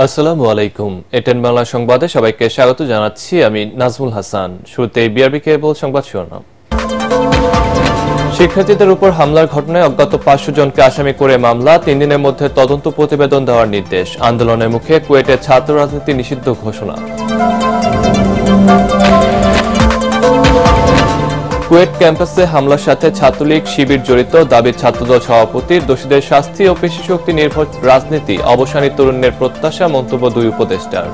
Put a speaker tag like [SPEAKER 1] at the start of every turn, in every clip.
[SPEAKER 1] আসসালামু আলাইকুম। এটেন বাংলা সংবাদে সবাইকে স্বাগত জানাচ্ছি। আমি নাজমুল হাসান। শুরুতে বিআরবি কেবল সংবাদ শিরোনাম। শিক্ষার্থীদের উপর হামলার ঘটনায় অজ্ঞাত 500 জনকে আসামি করে মামলা, 3 দিনের মধ্যে তদন্ত প্রতিবেদন দেওয়ার নির্দেশ। আন্দোলনের মুখে কুয়েটে ছাত্র রাজনীতি নিষিদ্ধ ঘোষণা। কুয়েট ক্যাম্পাসে হামলার সাথে ছাত্রলীগ শিবির জড়িত, দাবি ছাত্রদল সভাপতির। দোষীদের শাস্তি ও পেশিশক্তি নির্ভর রাজনীতি, অবসানী তরুণের প্রত্যাশা, মন্তব্য 2 উপদেষ্টার।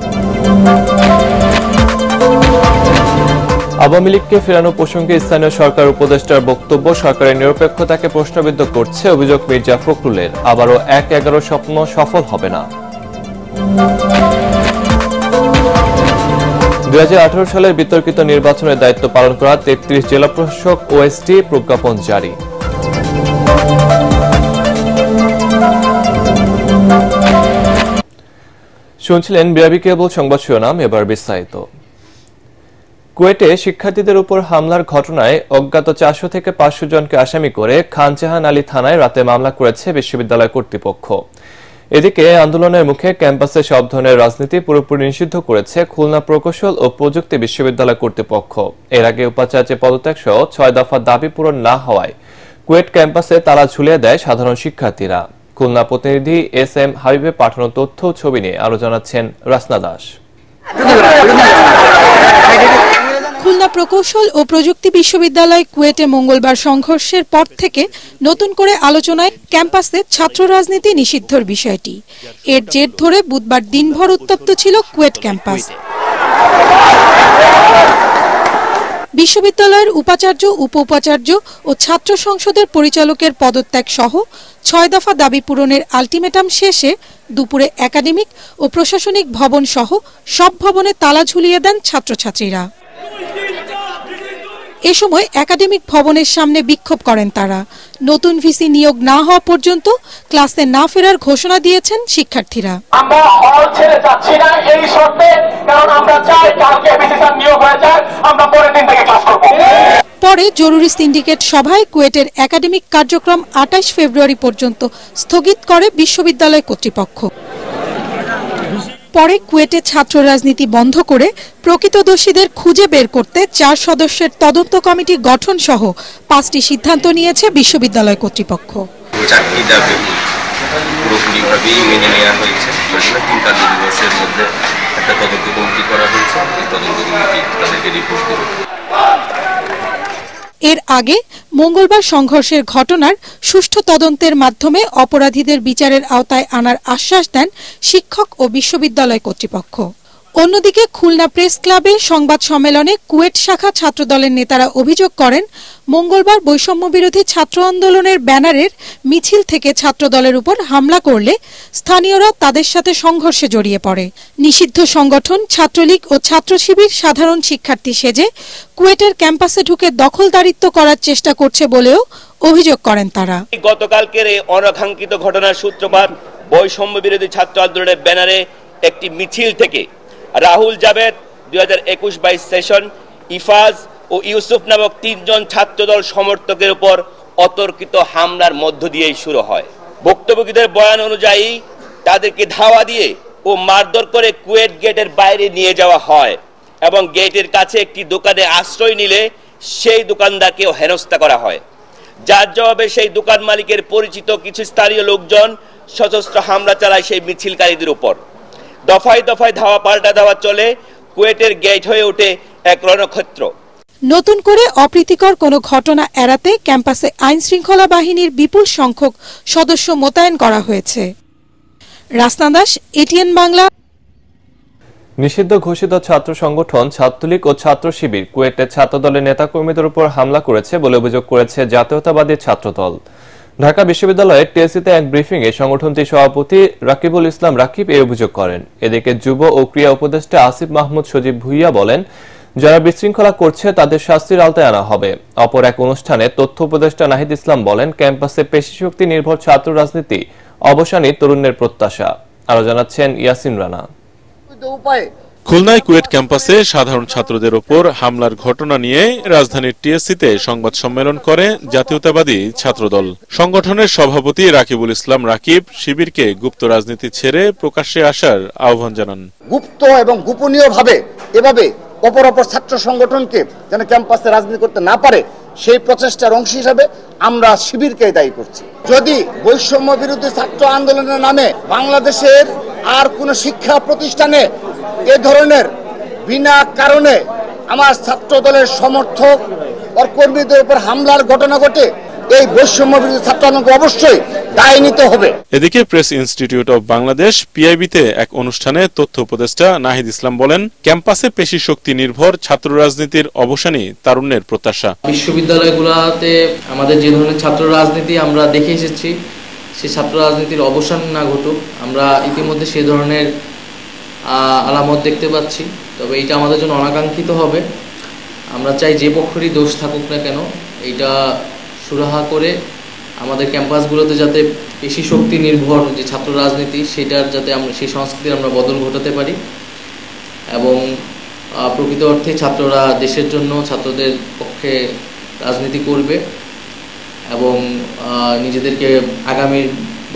[SPEAKER 1] আওয়ামী লীগকে ফেরানো প্রসঙ্গে স্থানীয় সরকার উপদেষ্টার বক্তব্য, সরকারের নিরপেক্ষতাকে প্রশ্নবিদ্ধ করছে অভিযোগ মির্জা ফখরুলের। আবারও 1-11 স্বপ্ন সফল হবে না। 2018 সালের বিতর্কিত নির্বাচনের দায়িত্ব পালন করা 33 জেলা প্রশাসক ওএসডি প্রজ্ঞাপন জারি। শুনছিলেন বিআরবি কেবল সংবাদ শিরোনাম, এবার বিস্তারিত। কুয়েটে শিক্ষার্থীদের উপর হামলার ঘটনায় অজ্ঞাত 400 থেকে 500 জনকে আসামি করে খান জাহান আলী থানায় রাতে মামলা করেছে বিশ্ববিদ্যালয় কর্তৃপক্ষ। এদিকে আন্দোলনের মুখে ক্যাম্পাসে সব ধরনের রাজনীতি পুরোপুরি নিষিদ্ধ করেছে খুলনা প্রকৌশল ও প্রযুক্তি বিশ্ববিদ্যালয় কর্তৃপক্ষ। এর আগে উপাচার্যের পদত্যাগ সহ 6 দফা দাবি পূরণ না হওয়ায় কুয়েট ক্যাম্পাসে তালা ঝুলিয়ে দেয় সাধারণ শিক্ষার্থীরা। খুলনা প্রতিনিধি SM হাবিবের পাঠানো তথ্য ও ছবি নিয়ে আরো জানাচ্ছেন রাসনা দাস।
[SPEAKER 2] খুলনা প্রকৌশল ও প্রযুক্তি বিশ্ববিদ্যালয় কুয়েটে মঙ্গলবার সংঘর্ষের পর থেকে নতুন করে আলোচনায় ক্যাম্পাসে ছাত্র রাজনীতি নিষিদ্ধর বিষয়টি। এর জের ধরে বুধবার দিনভর উত্তপ্ত ছিল কুয়েট ক্যাম্পাস। বিশ্ববিদ্যালয়ের উপাচার্য, উপ উপাচার্য ও ছাত্র সংসদের পরিচালকের পদত্যাগ সহ 6 দফা দাবি পূরণের আলটিমেটাম শেষে দুপুরে একাডেমিক ও প্রশাসনিক ভবন সহ সব ভবনে তালা ঝুলিয়ে দেন ছাত্রছাত্রীরা। এ সময় একাডেমিক ভবনের সামনে বিক্ষোভ করেন তারা। নতুন ভিসি নিয়োগ না হওয়া পর্যন্ত ক্লাসে না ফেরার ঘোষণা দিয়েছেন শিক্ষার্থীরা।
[SPEAKER 3] আমরা হল ছেড়ে যাচ্ছি না এই শর্তে, কারণ আমরা চাই কালকে ভিসি স্যার নিয়োগ হয়ে যায়, আমরা পরের দিন থেকে ক্লাস করব।
[SPEAKER 2] পরে জরুরি সিন্ডিকেট সভায় কুয়েটের একাডেমিক কার্যক্রম 28 ফেব্রুয়ারি পর্যন্ত স্থগিত করে বিশ্ববিদ্যালয় কর্তৃপক্ষ। পরে কুয়েটে ছাত্র রাজনীতি বন্ধ করে প্রকৃত দোষীদের খুঁজে বের করতে 4 সদস্যের তদন্ত কমিটি গঠন সহ 5টি সিদ্ধান্ত নিয়েছে বিশ্ববিদ্যালয় কর্তৃপক্ষ।
[SPEAKER 4] 4টি দাবি পুরোপুরিভাবেই মেনে নেওয়া হয়েছে। 3 কার্যদিবসের মধ্যে একটা তদন্ত কমিটি করা হয়েছে। এই তদন্ত কমিটি তাদেরকে রিপোর্ট দেবে।
[SPEAKER 2] এর আগে মঙ্গলবার সংঘর্ষের ঘটনার সুষ্ঠু তদন্তের মাধ্যমে অপরাধীদের বিচারের আওতায় আনার আশ্বাস দেন শিক্ষক ও বিশ্ববিদ্যালয় কর্তৃপক্ষ। অন্যদিকে খুলনা প্রেস ক্লাবে সংবাদ সম্মেলনে কুয়েট শাখা ছাত্রদলের নেতারা অভিযোগ করেন, মঙ্গলবার বৈষম্য বিরোধী ছাত্র আন্দোলনের ব্যানারের মিছিল থেকে ছাত্রদলের উপর হামলা করলে স্থানীয়রা তাদের সাথে সংঘর্ষে জড়িয়ে পড়ে। নিষিদ্ধ সংগঠন ছাত্রলীগ ও ছাত্র শিবির সাধারণ শিক্ষার্থী সেজে কুয়েটের ক্যাম্পাসে ঢুকে দখলদারিত্ব করার চেষ্টা করছে বলেও অভিযোগ করেন তারা।
[SPEAKER 5] গতকালকের এই অনাকাঙ্ক্ষিত ঘটনার সূত্রপাত বৈষম্য বিরোধী ছাত্র আন্দোলনের ব্যানারে একটি মিছিল থেকে রাহুল জাবেদ 2021-22 সেশন, ইফাজ ও ইউসুফ নামক 3 জন ছাত্রদল সমর্থকের উপর অতর্কিত হামলার মধ্য দিয়েই শুরু হয়। ভুক্তভোগীদের বয়ান অনুযায়ী তাদেরকে ধাওয়া দিয়ে ও মারধর করে কুয়েট গেটের বাইরে নিয়ে যাওয়া হয় এবং গেটের কাছে একটি দোকানে আশ্রয় নিলে সেই দোকানদারকেও হেনস্থা করা হয়। যার জবাবে সেই দোকান মালিকের পরিচিত কিছু স্থানীয় লোকজন সশস্ত্র হামলা চালায় সেই মিছিলকারীদের উপর। দফায় দফায় ধাওয়া পাল্টা ধাওয়া চলে, কুয়েটের গেট হয়ে ওঠে এক রণক্ষেত্র।
[SPEAKER 2] নতুন করে অপ্রীতিকর কোনো ঘটনা এড়াতে ক্যাম্পাসে আইন শৃঙ্খলা বাহিনীর বিপুল সংখ্যক সদস্য মোতায়েন করা হয়েছে। রাসনা দাস, এটিএন বাংলা।
[SPEAKER 1] নিষিদ্ধ ঘোষিত ছাত্র সংগঠন ছাত্রলীগ ও ছাত্র শিবির কুয়েটের ছাত্রদলের নেতাকর্মীদের উপর হামলা করেছে বলে অভিযোগ করেছে জাতীয়তাবাদী ছাত্রদল। ঢাকা বিশ্ববিদ্যালয়ের টিএসসিতে এক ব্রিফিংয়ে সংগঠনটির সভাপতি রাকিবুল ইসলাম রাকিব এই অভিযোগ করেন। এদিকে যুব ও ক্রীড়া উপদেষ্টা আসিফ মাহমুদ সজীব ভুইয়া বলেন, যারা বিশৃঙ্খলা করছে তাদের শাস্তির আওতায় আনা হবে। অপর এক অনুষ্ঠানে তথ্য উপদেষ্টা নাহিদ ইসলাম বলেন, ক্যাম্পাসে পেশিশক্তি নির্ভর ছাত্র রাজনীতি, অবসানী তরুণের প্রত্যাশা। আরো জানাচ্ছেন ইয়াসিন রানা।
[SPEAKER 6] খুলনায় কুয়েট ক্যাম্পাসে সাধারণ ছাত্রদের ওপর হামলার ঘটনা নিয়ে রাজধানীর টিএসসিতে সংবাদ সম্মেলন করে জাতীয়তাবাদী ছাত্রদল। সংগঠনের সভাপতি রাকিবুল ইসলাম রাকিব শিবিরকে গুপ্ত রাজনীতি ছেড়ে প্রকাশ্যে আসার আহ্বান জানান।
[SPEAKER 7] গুপ্ত এবং গোপনীয়ভাবে এভাবে অপর ছাত্র সংগঠনকে যেন ক্যাম্পাসে রাজনীতি করতে না পারে, সেই প্রচেষ্টার অংশ হিসাবে আমরা শিবিরকে দায়ী করছি। যদি বৈষম্য বিরোধী ছাত্র আন্দোলনের নামে বাংলাদেশের আর কোন শিক্ষা প্রতিষ্ঠানে এ ধরনের বিনা কারণে আমার ছাত্র দলের সমর্থক ও কর্মীদের উপর হামলার ঘটনা ঘটে, এই বৈষম্য বিরোধী ছাত্র আন্দোলনকে অবশ্যই দায় নিতে হবে।
[SPEAKER 6] এদিকে প্রেস ইনস্টিটিউট অব বাংলাদেশ পিআইবিতে এক অনুষ্ঠানে তথ্য উপদেষ্টা নাহিদ ইসলাম বলেন, ক্যাম্পাসে পেশি শক্তি নির্ভর ছাত্র রাজনীতির অবসানই তারুণ্যের প্রত্যাশা।
[SPEAKER 8] বিশ্ববিদ্যালয়গুলোতে আমাদের যে ধরনের ছাত্র রাজনীতি আমরা দেখে এসেছি, সেই ছাত্র রাজনীতির অবসান না ঘটুক, আমরা ইতিমধ্যে সেই ধরনের আলামত দেখতে পাচ্ছি। তবে এটা আমাদের জন্য অনাকাঙ্ক্ষিত হবে। আমরা চাই যে পক্ষেরই দোষ থাকুক না কেন, এইটা সুরাহা করে আমাদের ক্যাম্পাসগুলোতে যাতে পেশি শক্তি নির্ভর যে ছাত্র রাজনীতি, সেটার যাতে আমরা সেই সংস্কৃতির আমরা বদল ঘটাতে পারি এবং প্রকৃত অর্থে ছাত্ররা দেশের জন্য ছাত্রদের পক্ষে রাজনীতি করবে এবং নিজেদেরকে আগামী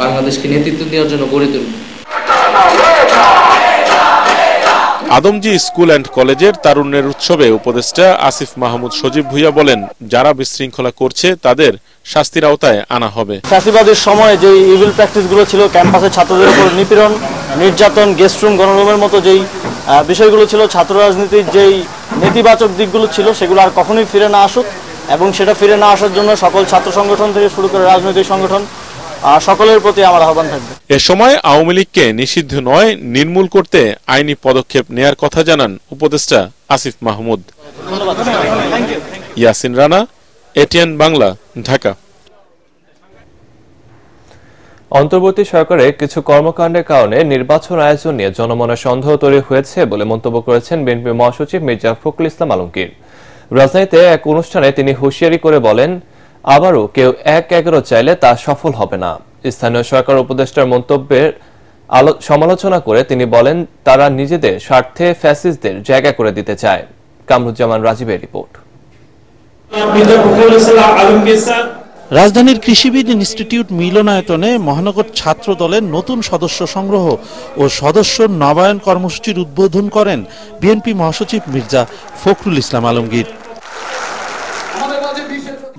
[SPEAKER 8] বাংলাদেশকে নেতৃত্ব দেওয়ার জন্য গড়ে তুলবে।
[SPEAKER 6] আদমজী স্কুল অ্যান্ড কলেজের তারুণ্যের উৎসবে উপদেষ্টা আসিফ মাহমুদ সজীব ভুইয়া বলেন, যারা বিশৃঙ্খলা করছে তাদের শাস্তির আওতায় আনা হবে।
[SPEAKER 9] ফ্যাসিবাদের সময় যে ইভিল প্র্যাকটিসগুলো ছিল, ক্যাম্পাসে ছাত্রদের উপর নিপীড়ন, নির্যাতন, গেস্ট রুম, গণরুমের মতো যেই বিষয়গুলো ছিল, ছাত্র রাজনীতির যেই নেতিবাচক দিকগুলো ছিল, সেগুলো আর কখনোই ফিরে না আসুক এবং সেটা ফিরে না আসার জন্য সকল ছাত্র সংগঠন থেকে শুরু করে রাজনৈতিক সংগঠন সকলের প্রতি আমার আহ্বান থাকবে।
[SPEAKER 6] এ সময় আওয়ামী লীগকে নিষিদ্ধ নয়, নির্মূল করতে আইনি পদক্ষেপ নেয়ার কথা জানান উপদেষ্টা আসিফ মাহমুদ। ইয়াসিন রানা, এটিএন বাংলা, ঢাকা।
[SPEAKER 1] অন্তর্বর্তী সরকারে কিছু কর্মকাণ্ডের কারণে নির্বাচন আয়োজন নিয়ে জনমনে সন্দেহ তৈরি হয়েছে বলে মন্তব্য করেছেন বিএনপি মহাসচিব মির্জা ফখরুল ইসলাম আলমগীর। রাজধানীতে এক অনুষ্ঠানে তিনি হুঁশিয়ারি করে বলেন, আবারও কেউ ১-১১ চাইলে তা সফল হবে না। স্থানীয় সরকার উপদেষ্টার মন্তব্যের সমালোচনা করে তিনি বলেন, তারা নিজেদের স্বার্থে ফ্যাসিস্টদের জায়গা করে দিতে চায়। কামরুজ্জামান রাজীবের রিপোর্ট।
[SPEAKER 10] রাজধানীর কৃষিবিদ ইনস্টিটিউট মিলনায়তনে মহানগর ছাত্র দলের নতুন সদস্য সংগ্রহ ও সদস্য নবায়ন কর্মসূচির উদ্বোধন করেন বিএনপি মহাসচিব মির্জা ফখরুল ইসলাম আলমগীর।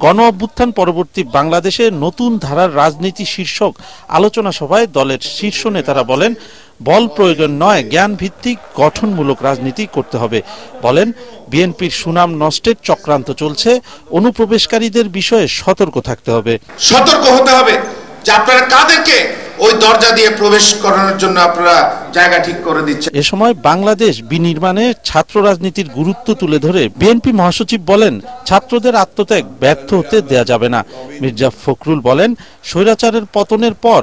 [SPEAKER 10] গণ অভ্যুত্থান পরবর্তী বাংলাদেশের নতুন ধারার রাজনীতি শীর্ষক আলোচনা সভায় দলের শীর্ষ নেতারা বলেন, বল প্রয়োজন নয়, জ্ঞান ভিত্তিক গঠনমূলক রাজনীতি করতে হবে। বলেন, বিএনপির সুনাম নষ্টের চক্রান্ত চলছে, অনুপ্রবেশকারীদের বিষয়ে সতর্ক থাকতে হবে।
[SPEAKER 11] সতর্ক হতে হবে যে আপনারা কাদেরকে ওই দরজা দিয়ে প্রবেশ করানোর জন্য আপনারা জায়গা ঠিক করে দিচ্ছেন।
[SPEAKER 10] এ সময় বাংলাদেশ বিনির্মাণে ছাত্র রাজনীতির গুরুত্ব তুলে ধরে বিএনপি মহাসচিব বলেন, ছাত্রদের আত্মত্যাগ ব্যর্থ হতে দেয়া যাবে না। মির্জা ফখরুল বলেন, স্বৈরাচারের পতনের পর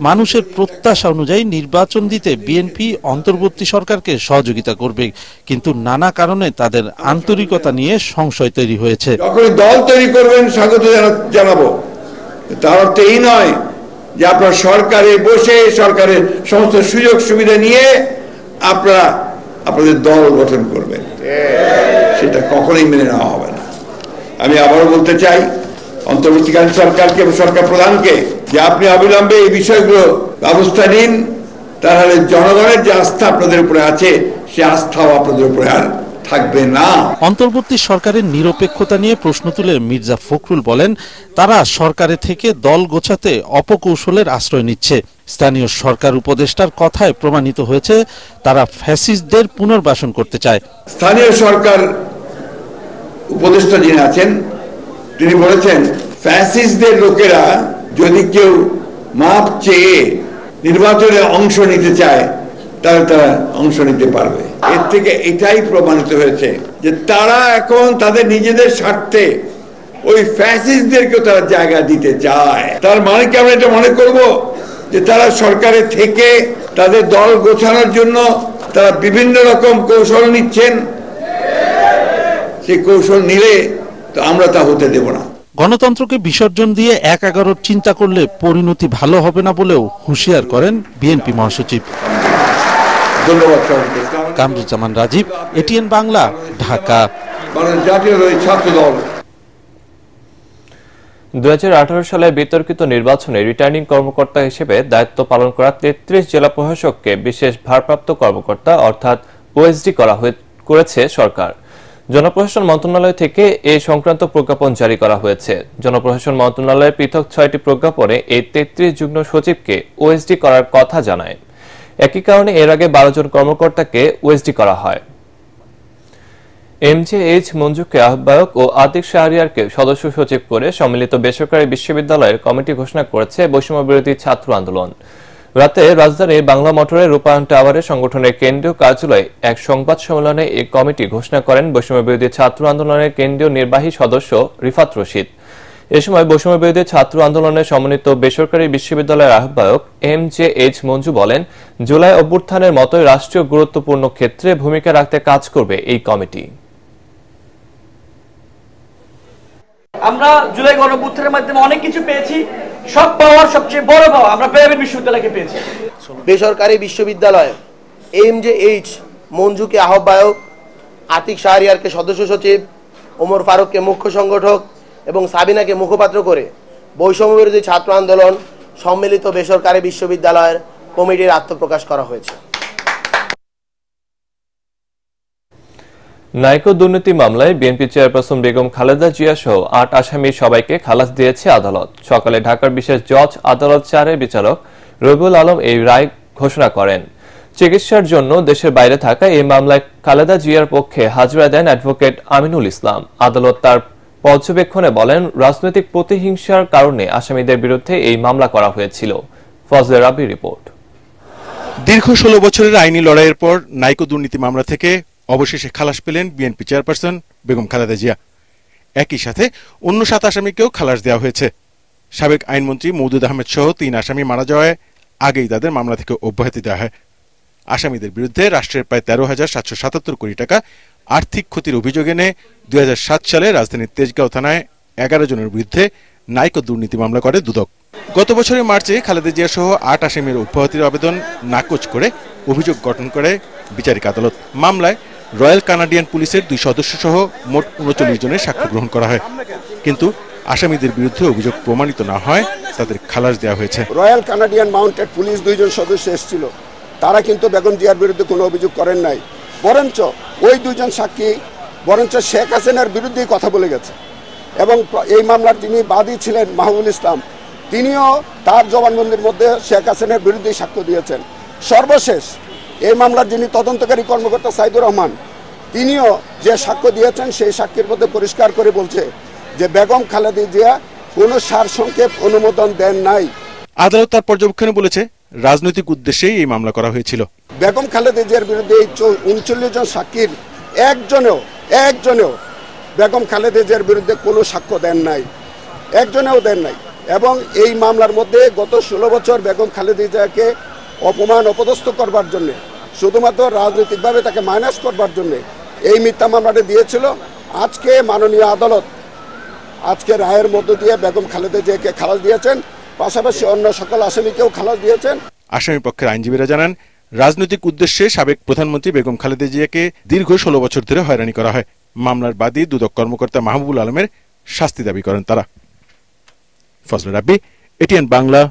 [SPEAKER 10] মানুষের প্রত্যাশা অনুযায়ী নির্বাচন দিতে বিএনপি অন্তর্বর্তী সরকারকে সহযোগিতা করবে, কিন্তু নানা কারণে তাদের আন্তরিকতা নিয়ে সংশয় তৈরি হয়েছে।
[SPEAKER 11] যখনই দল তৈরি করবেন স্বাগত জানাবো, তার অর্থ এই নয় যে আপনার সরকারে বসে সরকারের সমস্ত সুযোগ সুবিধা নিয়ে আপনারা আপনাদের দল গঠন করবেন, সেটা কখনোই মেনে নেওয়া হবে না। আমি আবারও বলতে চাই অন্তর্বর্তীকালীন সরকারকে এবং সরকার প্রধানকে যে আপনি অবিলম্বে এই বিষয়গুলো ব্যবস্থা নিন, তাহলে জনগণের যে আস্থা আপনাদের উপরে আছে সে আস্থাও আপনাদের উপরে আর থাকবে না।
[SPEAKER 10] অন্তর্বর্তী সরকারের নিরপেক্ষতা নিয়ে প্রশ্ন তুলে মির্জা ফখরুল বলেন, তারা সরকারে থেকে দল গোছাতে অপকৌশলের আশ্রয় নিচ্ছে। স্থানীয় সরকার উপদেষ্টার কথায় প্রমাণিত হয়েছে তারা ফ্যাসিস্টদের পুনর্বাসন করতে চায়।
[SPEAKER 11] স্থানীয় সরকার উপদেষ্টা যিনি আছেন তিনি বলেছেন, ফ্যাসিস্টদের লোকেরা যদি কেউ মাপ চেয়ে নির্বাচনে অংশ নিতে চায় তাহলে তারা অংশ নিতে পারবে। এর থেকে এটাই প্রমাণিত হয়েছে যে তারা এখন তাদের নিজেদের স্বার্থে ওই ফ্যাসিস্টদেরকেও তারা জায়গা দিতে চায়। তার মানে কি আমরা এটা মনে করব যে তারা সরকারে থেকে তাদের দল গোছানোর জন্য তারা বিভিন্ন রকম কৌশল নিচ্ছেন? সেই কৌশল নিলে তো আমরা তা হতে দেব না।
[SPEAKER 10] গণতন্ত্রকে বিসর্জন দিয়ে ১-১১ চিন্তা করলে পরিণতি ভালো হবে না বলেও হুঁশিয়ার করেন বিএনপি মহাসচিব।
[SPEAKER 11] ধন্যবাদ।
[SPEAKER 10] কামরুজ্জামান রাজীব, এটিএন বাংলা, ঢাকা।
[SPEAKER 11] জাতীয় ছাত্র দল
[SPEAKER 1] 2018 সালে বিতর্কিত নির্বাচনে রিটার্নিং কর্মকর্তা হিসেবে দায়িত্ব পালন করা 33 জেলা প্রশাসককে বিশেষ ভারপ্রাপ্ত কর্মকর্তা অর্থাৎ ওএসডি করেছে সরকার। জনপ্রশাসন মন্ত্রণালয় থেকে এই সংক্রান্ত প্রজ্ঞাপন জারি করা হয়েছে। জনপ্রশাসন মন্ত্রণালয়ের পৃথক 6টি প্রজ্ঞাপনে এই 33 যুগ্ম সচিবকে ওএসডি করার কথা জানায়। একই কারণে এর আগে 12 জন কর্মকর্তাকে ওএসডি করা হয়। এমজেএইচ মঞ্জুকে আহ্বায়ক ও আতিক শাহরিয়ারকে সদস্য সচিব করে সম্মিলিত বেসরকারি বিশ্ববিদ্যালয়ের কমিটি ঘোষণা করেছে বৈষম্য বিরোধী ছাত্র আন্দোলন। রাতে রাজধানীর বাংলা মোটরের রূপায়ণ টাওয়ারে সংগঠনের কেন্দ্রীয় কার্যালয়ে এক সংবাদ সম্মেলনে এই কমিটি ঘোষণা করেন বৈষম্য বিরোধী ছাত্র আন্দোলনের কেন্দ্রীয় নির্বাহী সদস্য রিফাত রশিদ। এ সময় বৈষম্য বিরোধী ছাত্র আন্দোলনের সমন্বিত বেসরকারি বিশ্ববিদ্যালয়ের আহ্বায়ক এমজেএইচ মঞ্জু বলেন, জুলাই অভ্যুত্থানের মতোই রাষ্ট্রীয় গুরুত্বপূর্ণ ক্ষেত্রে ভূমিকা রাখতে কাজ করবে এই কমিটি।
[SPEAKER 12] আমরা জুলাই গণঅভ্যুত্থানের মাধ্যমে অনেক কিছু পেয়েছি, সব পাওয়ার সবচেয়ে বড় পাওয়া আমরা প্রাইভেট বিশ্ববিদ্যালয়কে পেয়েছি।
[SPEAKER 13] বেসরকারি বিশ্ববিদ্যালয় এমজেএইচ মঞ্জুকে আহ্বায়ক, আতিক শাহরিয়ারকে সদস্য সচিব, ওমর ফারুককে মুখ্য সংগঠক এবং সাবিনাকে মুখপাত্র করে বৈষম্য বিরোধী ছাত্র আন্দোলন সম্মিলিত বেসরকারি বিশ্ববিদ্যালয়ের কমিটির আত্মপ্রকাশ করা হয়েছে।
[SPEAKER 1] নাইকো দুর্নীতি মামলায় বিএনপি চেয়ারপারসন বেগম খালেদা জিয়া সহ 8 আসামি সবাইকে খালাস দিয়েছে আদালত। সকালে ঢাকার বিশেষ জজ আদালত 4-এর বিচারক রবিউল আলম এই রায় ঘোষণা করেন। চিকিৎসার জন্য দেশের বাইরে থাকা এই মামলায় খালেদা জিয়ার পক্ষে হাজিরা দেন অ্যাডভোকেট আমিনুল ইসলাম। আদালত তার পর্যবেক্ষণে বলেন, রাজনৈতিক প্রতিহিংসার কারণে আসামিদের বিরুদ্ধে এই মামলা করা হয়েছিল। ফজলে রাব্বি রিপোর্ট।
[SPEAKER 14] দীর্ঘ 16 বছরের আইনি লড়াইয়ের পর নাইকো দুর্নীতি মামলা থেকে অবশেষে খালাস পেলেন বিএনপি চেয়ারপারসন বেগম খালেদা জিয়া। একই সাথে অন্য 7 আসামিকেও খালাস দেওয়া হয়েছে। সাবেক আইনমন্ত্রী মওদুদ আহমেদ সহ 3 আসামি মারা যাওয়ায় আগেই তাদের মামলা থেকে অব্যাহতি দেওয়া হয়। আসামিদের বিরুদ্ধে রাষ্ট্রের প্রায় 13,777 কোটি টাকা আর্থিক ক্ষতির অভিযোগ এনে 2007 সালে রাজধানীর তেজগাঁও থানায় 11 জনের বিরুদ্ধে নাইকো দুর্নীতি মামলা করে দুদক। গত বছরের মার্চে খালেদা জিয়া সহ 8 আসামির অব্যাহতির আবেদন নাকচ করে অভিযোগ গঠন করে বিচারিক আদালত। মামলায় রয়্যাল কানাডিয়ান পুলিশের 2 সদস্য সহ মোট 39 জনের সাক্ষ্য গ্রহণ করা হয়, কিন্তু আসামিদের বিরুদ্ধে অভিযোগ প্রমাণিত না হয় তাদের খালাস দেওয়া হয়েছে।
[SPEAKER 15] রয়্যাল কানাডিয়ান মাউন্টেড পুলিশ 2 জন সদস্য এসেছিল, তারা কিন্তু বেগম জিয়ার বিরুদ্ধে কোনো অভিযোগ করেন নাই, বরঞ্চ ওই 2 জন সাক্ষী বরঞ্চ শেখ হাসিনার বিরুদ্ধেই কথা বলে গেছে। এবং এই মামলার যিনি বাদী ছিলেন মাহবুল ইসলাম, তিনিও তার জবানবন্দির মধ্যে শেখ হাসিনার বিরুদ্ধেই সাক্ষ্য দিয়েছেন। সর্বশেষ এই মামলার যিনি তদন্তকারী কর্মকর্তা সাইদুর রহমান, তিনিও যে সাক্ষ্য দিয়েছেন সেই সাক্ষীর মধ্যে পরিষ্কার করে বলছে যে বেগম খালেদা জিয়া কোনো সারসংক্ষেপ অনুমোদন দেন নাই।
[SPEAKER 14] আদালত তার পর্যবেক্ষণে বলেছে, রাজনৈতিক উদ্দেশ্যেই এই মামলা করা হয়েছিল।
[SPEAKER 15] বেগম খালেদা জিয়ার বিরুদ্ধে 39 জন সাক্ষীর একজনেও বেগম খালেদা জিয়ার বিরুদ্ধে কোনো সাক্ষ্য দেন নাই, একজনেও দেন নাই। এবং এই মামলার মধ্যে গত 16 বছর বেগম খালেদা জিয়াকে অপমান অপদস্থ করবার জন্য, শুধুমাত্র রাজনৈতিকভাবে তাকে মাইনাস করবার জন্য এই মিথ্যা মামলাটা দিয়েছিল। আজকে মাননীয় আদালত আজকে রায়ের মধ্য দিয়ে বেগম খালেদা জিয়াকে খালাস দিয়েছেন, পাশাপাশি অন্য সকল আসামিকেও খালাস দিয়েছেন।
[SPEAKER 14] আসামি পক্ষের আইনজীবীরা জানান, রাজনৈতিক উদ্দেশ্যে সাবেক প্রধানমন্ত্রী বেগম খালেদা জিয়াকে দীর্ঘ 16 বছর ধরে হয়রানি করা হয়। মামলার বাদী দুদক কর্মকর্তা মাহবুবুল আলমের শাস্তি দাবি করেন তারা। ফজলে রাব্বি, এটিএন বাংলা,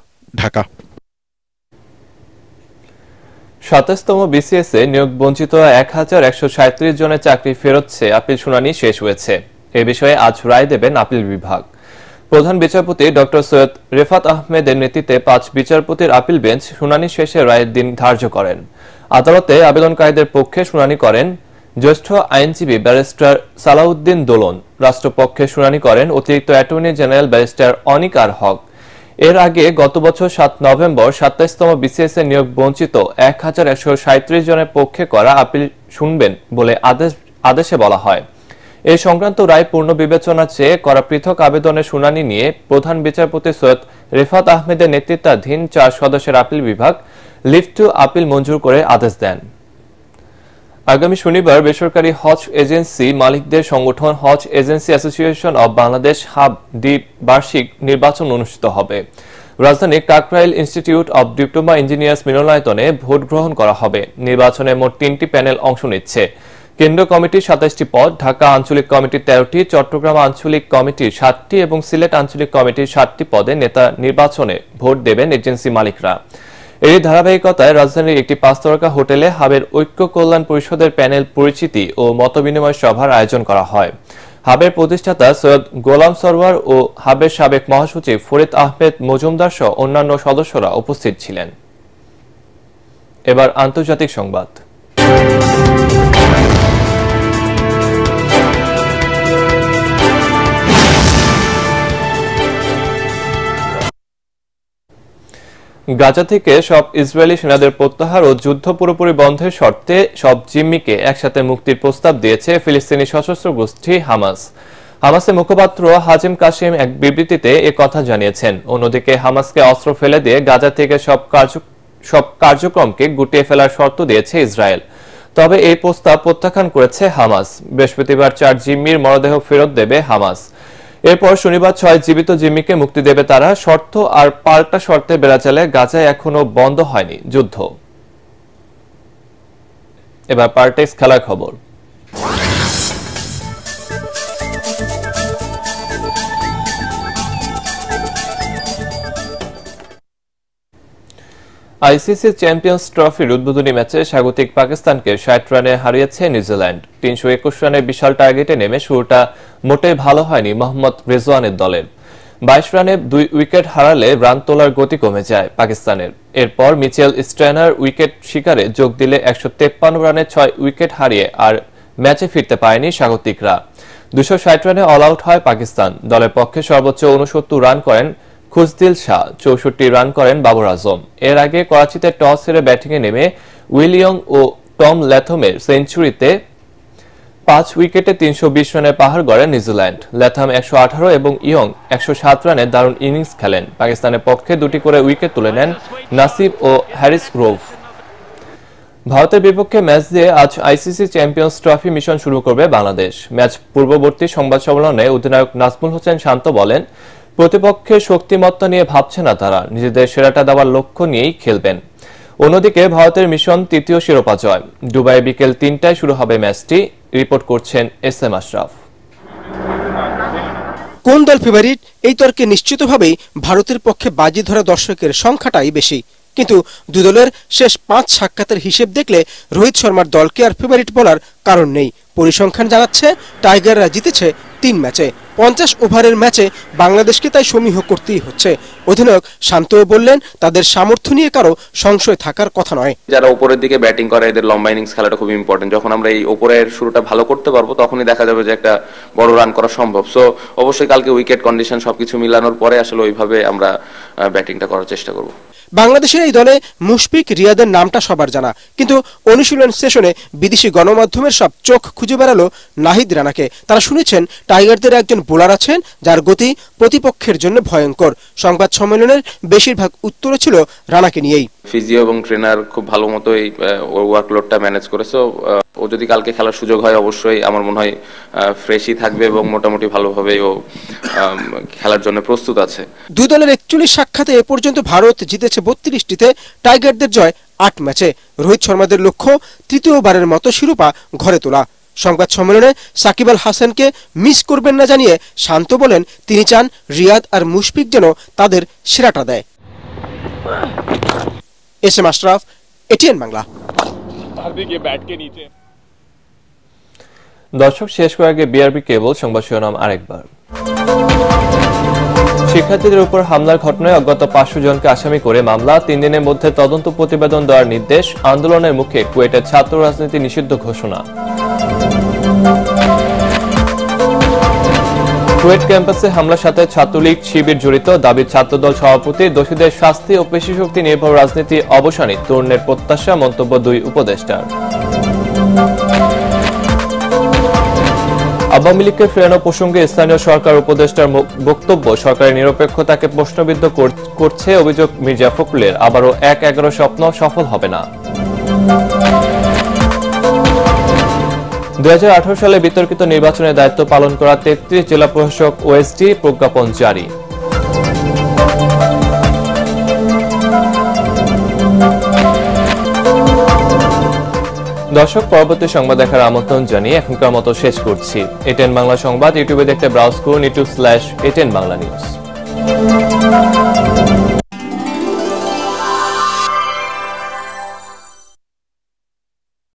[SPEAKER 14] ঢাকা।
[SPEAKER 1] 27তম বিসিএস এ নিয়োগ বঞ্চিত 1137 জনের চাকরি ফেরত চেয়ে আপিল শুনানি শেষ হয়েছে। এ বিষয়ে আজ রায় দেবেন আপিল বিভাগ। প্রধান বিচারপতি ডক্টর সৈয়দ রেফাত আহমেদের নেতৃত্বে 5 বিচারপতির আপিল বেঞ্চ শুনানি শেষে রায়ের দিন ধার্য করেন। আদালতে আবেদনকারীদের পক্ষে শুনানি করেন জ্যেষ্ঠ আইনজীবী ব্যারিস্টার সালাউদ্দিন দোলন। রাষ্ট্রপক্ষে শুনানি করেন অতিরিক্ত অ্যাটর্নি জেনারেল ব্যারিস্টার অনিক আর হক। এর আগে গত বছর 7 নভেম্বর 27তম বিসিএস এ নিয়োগ বঞ্চিত 1137 জনের পক্ষে করা আপিল শুনবেন বলে আদেশে বলা হয়। এই সংক্রান্ত রায় পূর্ণ বিবেচনা চেয়ে করা পৃথক আবেদনের শুনানি নিয়ে প্রধান বিচারপতি সৈয়দ রেফাত আহমেদের নেতৃত্বাধীন 4 সদস্যের আপিল বিভাগ লিভ টু আপিল মঞ্জুর করে আদেশ দেন। আগামী শনিবার বেসরকারি হজ এজেন্সি মালিকদের সংগঠন হজ এজেন্সি অ্যাসোসিয়েশন অব বাংলাদেশ হাব দ্বীপ বার্ষিক নির্বাচন অনুষ্ঠিত হবে। রাজধানীর Kakrail institute of diploma engineers মিলনায়তনে ভোট গ্রহণ করা হবে। নির্বাচনে মোট 3টি প্যানেল অংশ নিচ্ছে। কেন্দ্রীয় কমিটির 27টি পদ, ঢাকা আঞ্চলিক কমিটির 13টি, চট্টগ্রাম আঞ্চলিক কমিটির 7টি এবং সিলেট আঞ্চলিক কমিটির 7টি পদে নেতা নির্বাচনে ভোট দেবেন এজেন্সি মালিকরা। এর ধারাবাহিকতায় রাজধানীর একটি 5 তারকা হোটেলে হাবের ঐক্য কল্যাণ পরিষদের প্যানেল পরিচিতি ও মতবিনিময় সভার আয়োজন করা হয়। হাবের প্রতিষ্ঠাতা সৈয়দ গোলাম সরওয়ার ও হাবের সাবেক মহাসচিব ফরিদ আহমেদ মজুমদার সহ অন্যান্য সদস্যরা উপস্থিত ছিলেন। এবার আন্তর্জাতিক সংবাদ। গাজা থেকে সব ইসরায়েলি সেনাদের প্রত্যাহার ও যুদ্ধ পুরোপুরি বন্ধের শর্তে সব জিম্মিকে একসাথে মুক্তির প্রস্তাব দিয়েছে ফিলিস্তিনি সশস্ত্র গোষ্ঠী হামাস। হামাসের মুখপাত্র হাজিম কাসিম এক বিবৃতিতে এ কথা জানিয়েছেন। অন্যদিকে হামাসকে অস্ত্র ফেলে দিয়ে গাজা থেকে সব কার্যক্রমকে গুটিয়ে ফেলার শর্ত দিয়েছে ইসরায়েল। তবে এই প্রস্তাব প্রত্যাখ্যান করেছে হামাস। বৃহস্পতিবার 4 জিম্মির মরদেহ ফেরত দেবে হামাস। এরপর শনিবার 6 জীবিত জিম্মিকে মুক্তি দেবে তারা। শর্ত আর পাল্টা শর্তে বেড়াচালে গাজায় এখনো বন্ধ হয়নি যুদ্ধ। এবার পার্টেক্স খেলার খবর। আইসিসি চ্যাম্পিয়ন্স ট্রফির উদ্বোধনী ম্যাচে স্বাগতিক পাকিস্তানকে 60 রানে হারিয়েছে নিউজিল্যান্ড। 321 রানের বিশাল টার্গেটে নেমে শুরুটা মোটেই ভালো হয়নি মোহাম্মদ রেজওয়ানের দলের। 22 রানে 2 উইকেট হারালে রান তোলার গতি কমে যায় পাকিস্তানের। এরপর মিচেল স্ট্যানার উইকেট শিকারে যোগ দিলে 153 রানে 6 উইকেট হারিয়ে আর ম্যাচে ফিরতে পারেনি স্বাগতিকরা। 260 রানে অল আউট হয় পাকিস্তান। দলের পক্ষে সর্বোচ্চ 69 রান করেন খুজদিল শাহ, 64 রান করেন বাবর আজম। এর আগে করাচিতে টস হেরে ব্যাটিংয়ে নেমে উইলিয়ং ও টম ল্যাথমের সেঞ্চুরিতে 5 উইকেটে 320 রানে পাহাড় গড়েন নিউজিল্যান্ড। ল্যাথম 118 এবং ইয়ং 107 রানে দারুণ ইনিংস খেলেন। পাকিস্তানের পক্ষে 2টি করে উইকেট তুলে নেন নাসিব ও হ্যারিস গ্রোভ। ভারতের বিপক্ষে ম্যাচ দিয়ে আজ আইসিসি চ্যাম্পিয়ন্স ট্রফি মিশন শুরু করবে বাংলাদেশ। ম্যাচ পূর্ববর্তী সংবাদ সম্মেলনে অধিনায়ক নাজমুল হোসেন শান্ত বলেন, প্রতিপক্ষের শক্তিমত্তা নিয়ে ভাবছে না তারা, নিজেদের সেরাটা দেওয়ার লক্ষ্য নিয়েই খেলবেন। অন্যদিকে ভারতের মিশন 3য় শিরোপা জয়। দুবাই বিকেল 3টায় শুরু হবে ম্যাচটি। রিপোর্ট করছেন SM আশরাফ।
[SPEAKER 16] কোন দল ফেভারিট এই তর্কে নিশ্চিতভাবেই ভারতের পক্ষে বাজি ধরা দর্শকের সংখ্যাটাই বেশি। কিন্তু দু দলের শেষ 5 সাক্ষাতের হিসেব দেখলে রোহিত শর্মার দলকে আর ফেভারিট বলার কারণ নেই। পরিসংখ্যান জানাচ্ছে টাইগাররা জিতেছে 3 ম্যাচে। 50 ওভারের ম্যাচে বাংলাদেশকে তাই সমীহ করতেই হচ্ছে। অধিনায়ক শান্তও বললেন, তাদের সামর্থ্য নিয়ে কারো সংশয় থাকার কথা নয়।
[SPEAKER 17] যারা উপরের দিকে ব্যাটিং করে এদের লম্বা ইনিংস খেলাটা খুব ইম্পর্টেন্ট। যখন আমরা এই উপরের শুরুটা ভালো করতে পারবো তখনই দেখা যাবে যে একটা বড় রান করা সম্ভব। সো অবশ্যই কালকে উইকেট কন্ডিশন সবকিছু মিলানোর পরে আসলে ওইভাবে আমরা ব্যাটিংটা করার চেষ্টা করব।
[SPEAKER 16] বাংলাদেশের এই দলে মুশফিক, রিয়াদের নামটা সবার জানা, কিন্তু অনুশীলন সেশনে বিদেশি গণমাধ্যমের সব চোখ খুঁজে বেড়ালো নাহিদ রানাকে। তারা শুনেছেন টাইগারদের একজন বোলার আছেন যার গতি প্রতিপক্ষের জন্য ভয়ঙ্কর। সংবাদ সম্মেলনের বেশিরভাগ উত্তর ছিল রানাকে নিয়েই।
[SPEAKER 17] ফিজিও এবং ট্রেনার খুব ভালো মতোই ওর ওয়ার্কলোডটা ম্যানেজ করেছে। ও যদি কালকে খেলার সুযোগ হয় অবশ্যই আমার মনে হয় ফ্রেশই থাকবে এবং মোটামুটি ভালোভাবে ও খেলার জন্য প্রস্তুত আছে। দুই
[SPEAKER 16] দলের 41 সাক্ষাতে এ পর্যন্ত ভারত জিতেছে 32টিতে, টাইগারদের জয় 8 ম্যাচে। রোহিত শর্মাদের লক্ষ্য তৃতীয়বারের মতো শিরোপা ঘরে তোলা। সংবাদ সম্মেলনে সাকিব আল হাসানকে মিস করবেন না জানিয়ে শান্ত বলেন, তিনি চান রিয়াদ আর মুশফিক যেন তাদের সেরাটা দেয়। SM Ashraf, ATN Bangla.
[SPEAKER 1] দর্শক, শেষ করার আগে BRB কেবল সংবাদ শিরোনাম আরেকবার। শিক্ষার্থীদের উপর হামলার ঘটনায় অজ্ঞাত 500 জনকে আসামি করে মামলা। 3 দিনের মধ্যে তদন্ত প্রতিবেদন দেওয়ার নির্দেশ। আন্দোলনের মুখে কুয়েটের ছাত্র রাজনীতি নিষিদ্ধ ঘোষণা। কুয়েট ক্যাম্পাসে হামলার সাথে ছাত্রলীগ শিবির জড়িত, দাবি ছাত্রদল সভাপতি। দোষীদের শাস্তি ও পেশিশক্তি নির্ভর রাজনীতি অবসানে তরুণের প্রত্যাশা, মন্তব্য 2 উপদেষ্টার। আওয়ামী লীগকে ফেরানো প্রসঙ্গে স্থানীয় সরকার উপদেষ্টার বক্তব্য সরকারের নিরপেক্ষতাকে প্রশ্নবিদ্ধ করছে, অভিযোগ মির্জা ফখরুলের। আবারও 1-11 স্বপ্ন সফল হবে না। 2018 সালে বিতর্কিত নির্বাচনের দায়িত্ব পালন করা 33 জেলা প্রশাসক ওএসডি প্রজ্ঞাপন জারি। দর্শক, পরবর্তী সংবাদ দেখার আমন্ত্রণ জানিয়ে এখনকার মতো শেষ করছি। এটেন বাংলা সংবাদ ইউটিউবে দেখতে ব্রাউজ করুন youtube/ATN বাংলা নিউজ।